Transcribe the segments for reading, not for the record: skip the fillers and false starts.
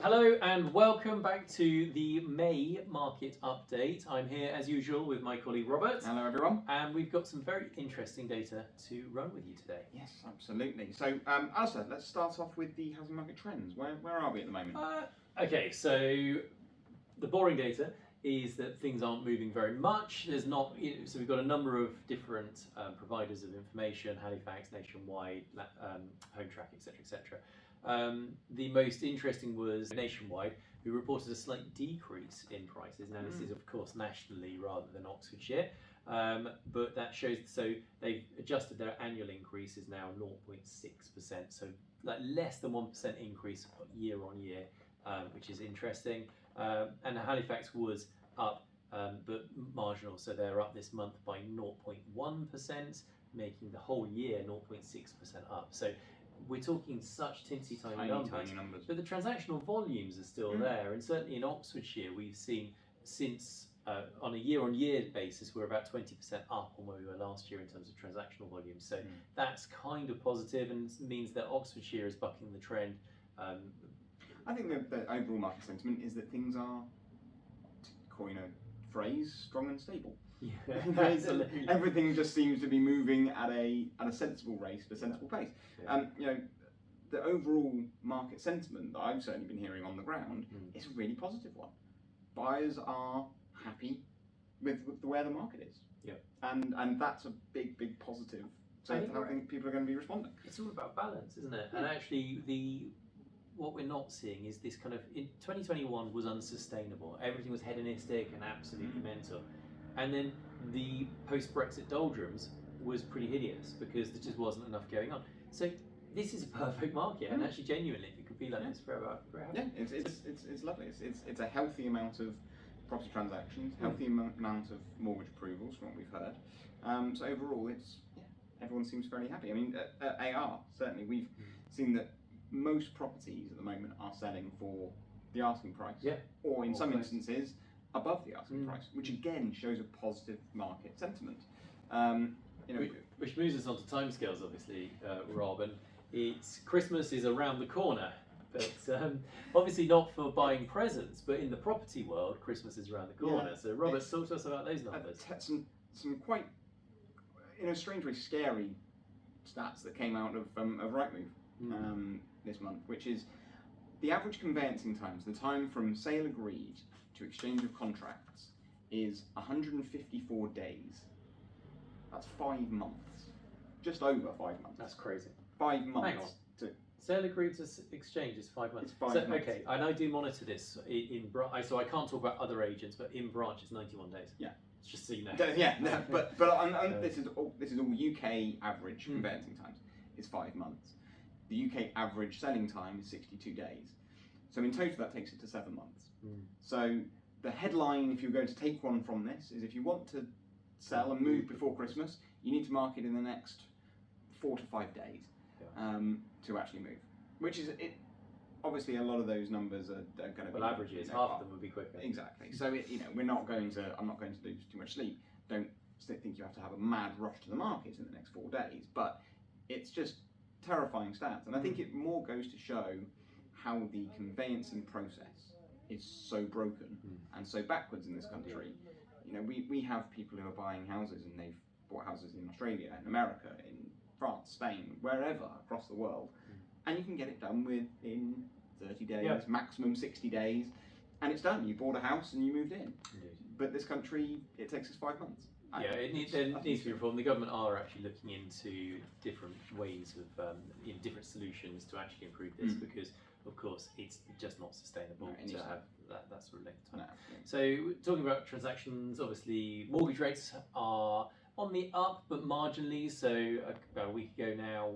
Hello and welcome back to the May market update. I'm here as usual with my colleague Robert. Hello everyone. And we've got some very interesting data to run with you today. Yes, absolutely. So Alistair, let's start off with the housing market trends. Where are we at the moment? Okay, so the boring data is that things aren't moving very much. There's not, so we've got a number of different providers of information: Halifax, Nationwide, Home Track, etc., etc. The most interesting was Nationwide, who reported a slight decrease in prices. Now this is of course nationally rather than Oxfordshire, but that shows, so they've adjusted their annual increase is now 0.6%, so like less than 1% increase year on year, which is interesting. And Halifax was up, but marginal, so they're up this month by 0.1%, making the whole year 0.6% up. So we're talking such tiny numbers, but the transactional volumes are still there, and certainly in Oxfordshire we've seen since on a year-on-year basis we're about 20% up on where we were last year in terms of transactional volumes. So that's kind of positive and means that Oxfordshire is bucking the trend. I think the overall market sentiment is that things are, to coin a phrase, strong and stable. Yeah, absolutely. Everything just seems to be moving at a sensible pace. Yeah. You know, the overall market sentiment that I've certainly been hearing on the ground is a really positive one. Buyers are happy with where the market is. Yeah. And that's a big positive. So I think people are going to be responding. It's all about balance, isn't it? And actually what we're not seeing is this kind of, in 2021 was unsustainable. Everything was hedonistic and absolutely mental. And then the post-Brexit doldrums was pretty hideous because there just wasn't enough going on. So this is a perfect market, and actually genuinely, if it could be like this forever, we're happy. Yeah, it's lovely. It's a healthy amount of property transactions, healthy amount of mortgage approvals from what we've heard. So overall, everyone seems fairly happy. I mean, at AR, certainly we've seen that most properties at the moment are selling for the asking price, or in some instances above the asking price, which again shows a positive market sentiment. You know, which moves us on to timescales, obviously, Rob. And it's Christmas is around the corner, but obviously not for buying presents. But in the property world, Christmas is around the corner. So, Robert, talk to us about those numbers. Some quite, in a strange way, scary stats that came out of Rightmove this month, which is the average conveyancing times, the time from sale agreed to exchange of contracts, is 154 days. That's 5 months. Just over 5 months. That's crazy. 5 months. Hang on. Sale agreed to exchange is 5 months. It's 5 months. Okay, and I do monitor this so I can't talk about other agents, but in branch it's 91 days. Yeah. Just so you know. Yeah, no, but this is all UK average conveyancing times. Is 5 months. The UK average selling time is 62 days. So in total that takes it to 7 months. So the headline, if you're going to take one from this, is if you want to sell and move before Christmas, you need to market in the next 4 to 5 days to actually move. Which is it. Obviously, a lot of those numbers are going to be averages. Half of them would be quicker. Exactly. So we're not going to. I'm not going to lose too much sleep. Don't think you have to have a mad rush to the market in the next 4 days. But it's just terrifying stats, and I think it more goes to show how the conveyancing process is so broken and so backwards in this country. You know, we have people who are buying houses, and they've bought houses in Australia, in America, in France, Spain, wherever across the world, and you can get it done within 30 days, maximum 60 days, and it's done. You bought a house and you moved in. But this country, it takes us 5 months. Yeah, it needs to be reformed. The government are actually looking into different ways of different solutions to actually improve this, because of course it's just not sustainable to have that sort of length of time. So talking about transactions, obviously mortgage rates are on the up but marginally. So about a week ago now,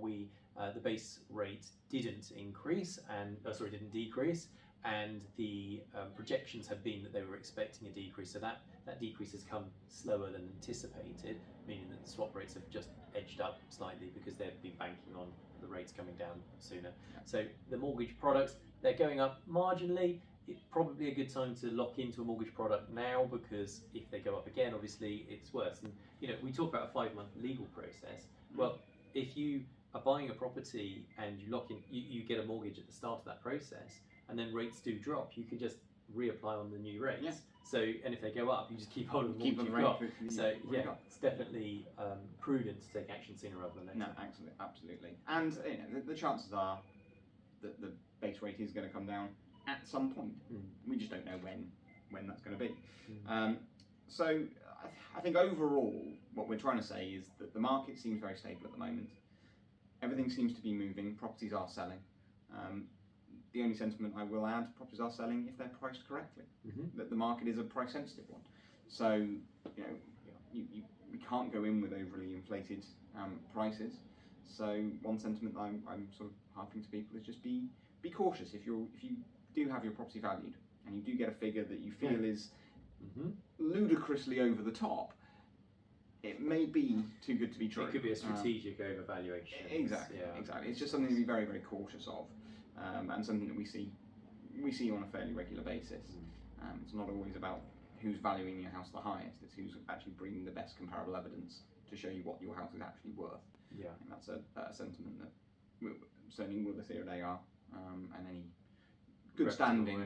the base rate didn't increase didn't decrease, and the projections have been that they were expecting a decrease. So that decrease has come slower than anticipated, meaning that the swap rates have just edged up slightly because they've been banking on the rates coming down sooner. So the mortgage products, they're going up marginally. It's probably a good time to lock into a mortgage product now, because if they go up again, obviously it's worse. And we talk about a 5-month legal process. Well, if you are buying a property and you lock in, you get a mortgage at the start of that process, and then rates do drop, you can just reapply on the new rates. Yeah. So, and if they go up, you just keep hold of the Keep ones on you've got. rate with the- So what yeah, you've got. it's definitely prudent to take action sooner rather than later. No, absolutely. And the chances are that the base rate is going to come down at some point. We just don't know when that's going to be. So I think overall, what we're trying to say is that the market seems very stable at the moment. Everything seems to be moving. Properties are selling. The only sentiment I will add: properties are selling if they're priced correctly. That the market is a price sensitive one. So we can't go in with overly inflated prices. So one sentiment that I'm sort of harping to people is just be cautious. If you do have your property valued and you do get a figure that you feel is ludicrously over the top, it may be too good to be true. It could be a strategic overvaluation. Exactly. It's just something to be very, very cautious of, and something that we see on a fairly regular basis. It's not always about who's valuing your house the highest; it's who's actually bringing the best comparable evidence to show you what your house is actually worth. Yeah, and that's a sentiment that certainly Willis here at AR and any good standing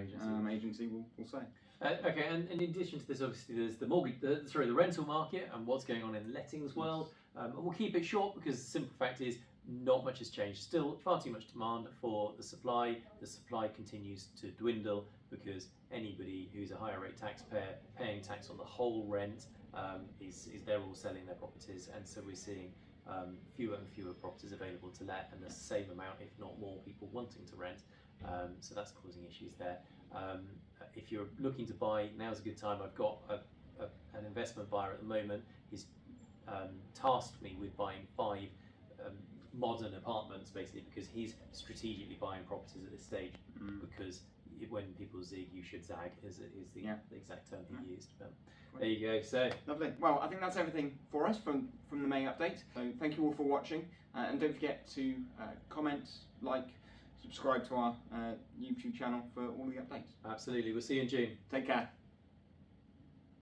agency will say. Okay, and in addition to this, obviously there's the rental market and what's going on in the lettings world. And we'll keep it short because the simple fact is not much has changed. Still far too much demand for the supply. The supply continues to dwindle because anybody who's a higher rate taxpayer paying tax on the whole rent is they're all selling their properties, and so we're seeing fewer and fewer properties available to let, and the same amount, if not more, people wanting to rent. So that's causing issues there. If you're looking to buy, now's a good time. I've got an investment buyer at the moment. He's tasked me with buying 5 modern apartments, basically, because he's strategically buying properties at this stage. Because when people zig, you should zag, is the exact term he used. But there you go. So lovely. Well, I think that's everything for us from the May update. So thank you all for watching, and don't forget to comment, like, subscribe to our YouTube channel for all the updates. Absolutely. We'll see you in June. Take care.